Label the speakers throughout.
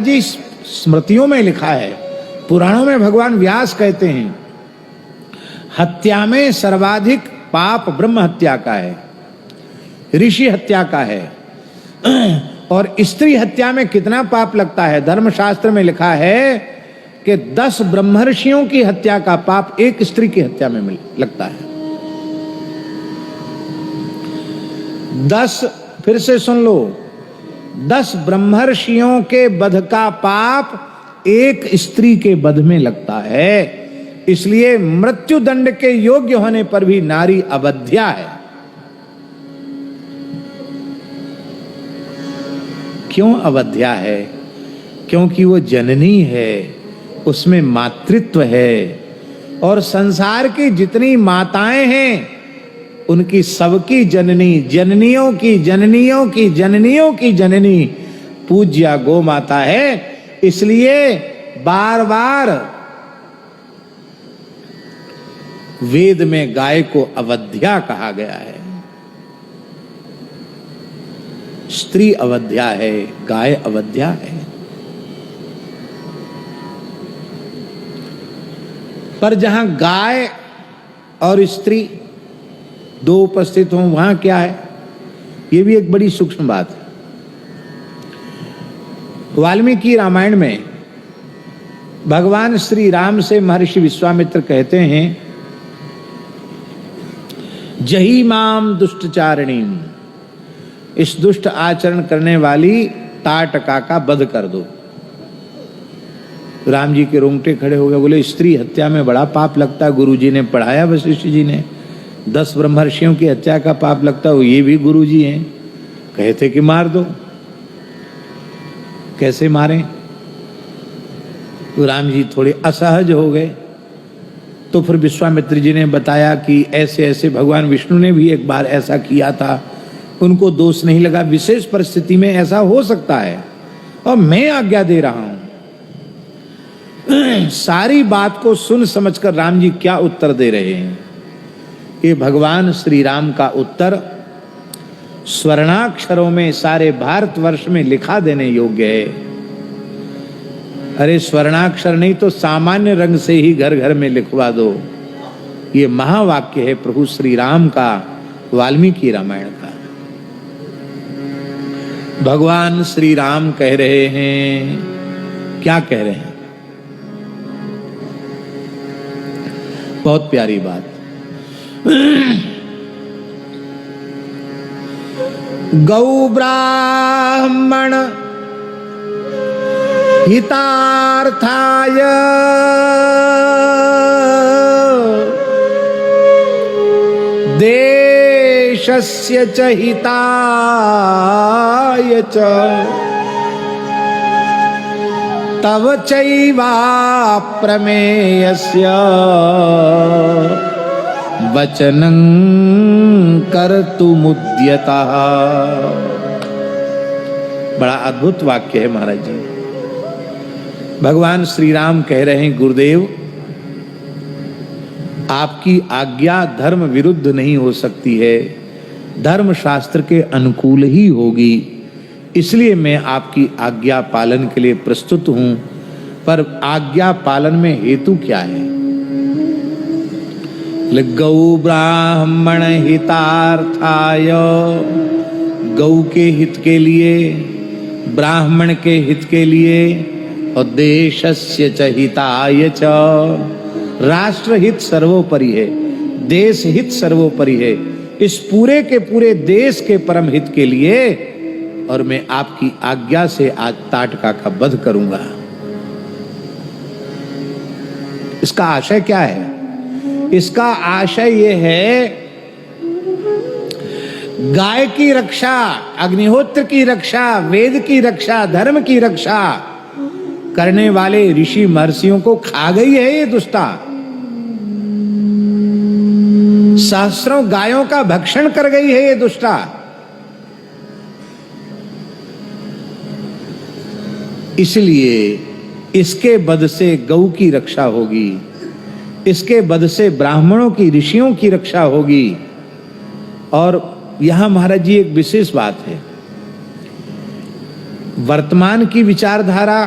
Speaker 1: जी स्मृतियों में लिखा है, पुराणों में भगवान व्यास कहते हैं, हत्या में सर्वाधिक पाप ब्रह्म हत्या का है, ऋषि हत्या का है। और स्त्री हत्या में कितना पाप लगता है? धर्मशास्त्र में लिखा है कि 10 ब्रह्मर्षियों की हत्या का पाप एक स्त्री की हत्या में लगता है। 10, फिर से सुन लो, 10 ब्रह्मर्षियों के वध का पाप एक स्त्री के वध में लगता है। इसलिए मृत्यु दंड के योग्य होने पर भी नारी अवध्या है। क्यों अवध्या है? क्योंकि वो जननी है, उसमें मातृत्व है। और संसार की जितनी माताएं हैं उनकी सबकी जननी, जननियों की जननियों की जननियों की जननी पूज्या गो माता है। इसलिए बार बार वेद में गाय को अवध्या कहा गया है। स्त्री अवध्या है, गाय अवध्या है। पर जहां गाय और स्त्री दो उपस्थित हों वहां क्या है? यह भी एक बड़ी सूक्ष्म बात है। वाल्मीकि रामायण में भगवान श्री राम से महर्षि विश्वामित्र कहते हैं, जही माम दुष्टचारिणी, इस दुष्ट आचरण करने वाली ताटका का वध कर दो। राम जी के रोंगटे खड़े हो गए, बोले स्त्री हत्या में बड़ा पाप लगता है। गुरु जी ने पढ़ाया, वशिष्ठ जी ने 10 ब्रह्मर्षियों की हत्या का पाप लगता है, ये भी गुरु जी हैं, कहते कि मार दो। कैसे मारें? तो राम जी थोड़े असहज हो गए। तो फिर विश्वामित्र जी ने बताया कि ऐसे ऐसे भगवान विष्णु ने भी एक बार ऐसा किया था, उनको दोष नहीं लगा, विशेष परिस्थिति में ऐसा हो सकता है और मैं आज्ञा दे रहा हूं। सारी बात को सुन समझकर राम जी क्या उत्तर दे रहे हैं? ये भगवान श्री राम का उत्तर स्वर्णाक्षरों में सारे भारतवर्ष में लिखा देने योग्य है। अरे स्वर्णाक्षर नहीं तो सामान्य रंग से ही घर घर में लिखवा दो। ये महावाक्य है प्रभु श्री राम का, वाल्मीकि रामायण का। भगवान श्री राम कह रहे हैं, क्या कह रहे हैं? बहुत प्यारी बात। गौ ब्राह्मण हितार्थाय देशस्य च हिताय च तव चैवाप्रमेयस्य वचनं कर्तुमुद्यतः। बड़ा अद्भुत वाक्य है महाराज जी। भगवान श्री राम कह रहे हैं, गुरुदेव आपकी आज्ञा धर्म विरुद्ध नहीं हो सकती है, धर्म शास्त्र के अनुकूल ही होगी। इसलिए मैं आपकी आज्ञा पालन के लिए प्रस्तुत हूं। पर आज्ञा पालन में हेतु क्या है? गौ ब्राह्मण हितार्थाय, गौ के हित के लिए, ब्राह्मण के हित के लिए, और देशस्य च हिताय च, राष्ट्र हित सर्वोपरि है, देश हित सर्वोपरि है। इस पूरे के पूरे देश के परम हित के लिए और मैं आपकी आज्ञा से आज ताटका का वध करूंगा। इसका आशय क्या है? इसका आशय यह है, गाय की रक्षा, अग्निहोत्र की रक्षा, वेद की रक्षा, धर्म की रक्षा करने वाले ऋषि महर्षियों को खा गई है ये दुष्टा। सहस्रों गायों का भक्षण कर गई है ये दुष्टा। इसलिए इसके वध से गौ की रक्षा होगी, इसके वध से ब्राह्मणों की, ऋषियों की रक्षा होगी। और यहां महाराज जी एक विशेष बात है, वर्तमान की विचारधारा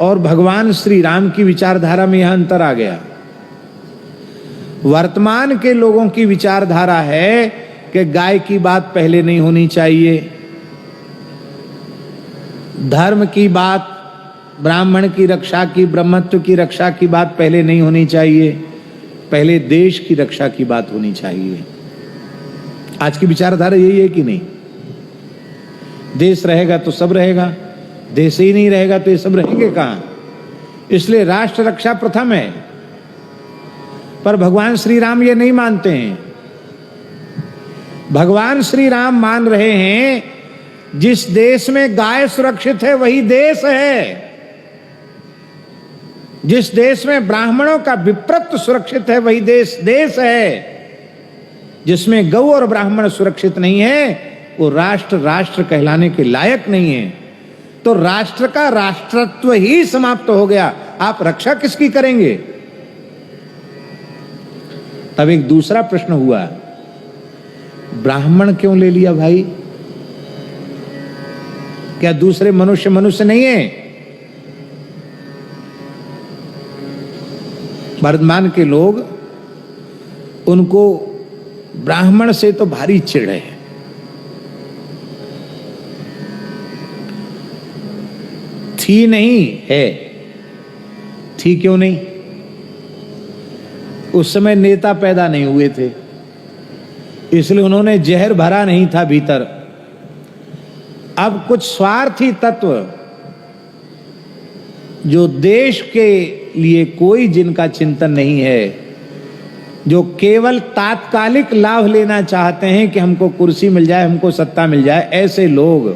Speaker 1: और भगवान श्री राम की विचारधारा में यह अंतर आ गया। वर्तमान के लोगों की विचारधारा है कि गाय की बात पहले नहीं होनी चाहिए, धर्म की बात, ब्राह्मण की रक्षा की, ब्रह्मत्व की रक्षा की बात पहले नहीं होनी चाहिए, पहले देश की रक्षा की बात होनी चाहिए। आज की विचारधारा यही है कि नहीं? देश रहेगा तो सब रहेगा, देश ही नहीं रहेगा तो ये सब रहेंगे कहां? इसलिए राष्ट्र रक्षा प्रथम है। पर भगवान श्री राम ये नहीं मानते हैं। भगवान श्री राम मान रहे हैं जिस देश में गाय सुरक्षित है वही देश है, जिस देश में ब्राह्मणों का विप्रत्व सुरक्षित है वही देश है, जिसमें गौ और ब्राह्मण सुरक्षित नहीं है वो राष्ट्र राष्ट्र कहलाने के लायक नहीं है। तो राष्ट्र का राष्ट्रत्व ही समाप्त हो गया, आप रक्षा किसकी करेंगे? तब एक दूसरा प्रश्न हुआ, ब्राह्मण क्यों ले लिया भाई? क्या दूसरे मनुष्य मनुष्य नहीं है? वर्तमान के लोग, उनको ब्राह्मण से तो भारी चिढ़ है। थी नहीं है, थी क्यों नहीं? उस समय नेता पैदा नहीं हुए थे, इसलिए उन्होंने जहर भरा नहीं था भीतर। अब कुछ स्वार्थी तत्व जो देश के लिए कोई जिनका चिंतन नहीं है, जो केवल तात्कालिक लाभ लेना चाहते हैं कि हमको कुर्सी मिल जाए, हमको सत्ता मिल जाए, ऐसे लोग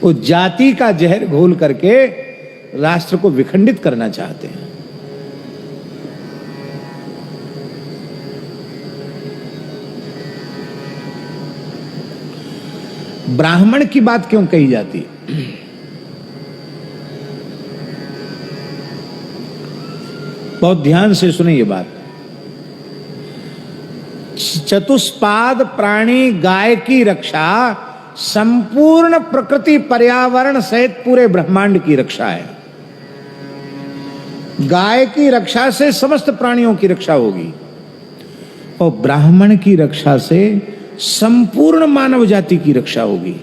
Speaker 1: वो जाति का जहर घोल करके राष्ट्र को विखंडित करना चाहते हैं। ब्राह्मण की बात क्यों कही जाती? बहुत ध्यान से सुने ये बात। चतुष्पाद प्राणी गाय की रक्षा संपूर्ण प्रकृति पर्यावरण सहित पूरे ब्रह्मांड की रक्षा है। गाय की रक्षा से समस्त प्राणियों की रक्षा होगी और ब्राह्मण की रक्षा से संपूर्ण मानव जाति की रक्षा होगी।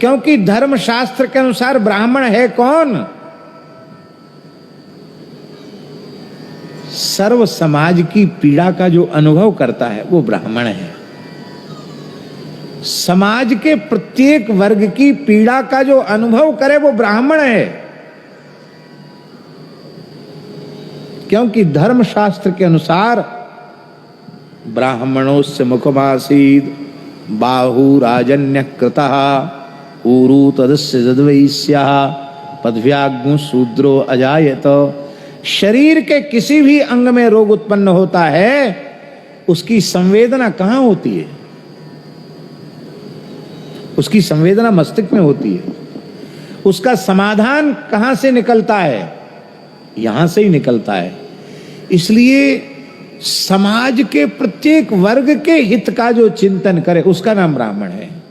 Speaker 1: क्योंकि धर्मशास्त्र के अनुसार ब्राह्मण है कौन? सर्व समाज की पीड़ा का जो अनुभव करता है वो ब्राह्मण है। समाज के प्रत्येक वर्ग की पीड़ा का जो अनुभव करे वो ब्राह्मण है। क्योंकि धर्मशास्त्र के अनुसार ब्राह्मणोस्य मुखमासीद बाहु राजन्य कृतः ऊरु तदस्य जद्वैस्या पदव्याग्नु शूद्रो अजायत। शरीर के किसी भी अंग में रोग उत्पन्न होता है, उसकी संवेदना कहां होती है? उसकी संवेदना मस्तिष्क में होती है। उसका समाधान कहां से निकलता है? यहां से ही निकलता है। इसलिए समाज के प्रत्येक वर्ग के हित का जो चिंतन करे उसका नाम ब्राह्मण है।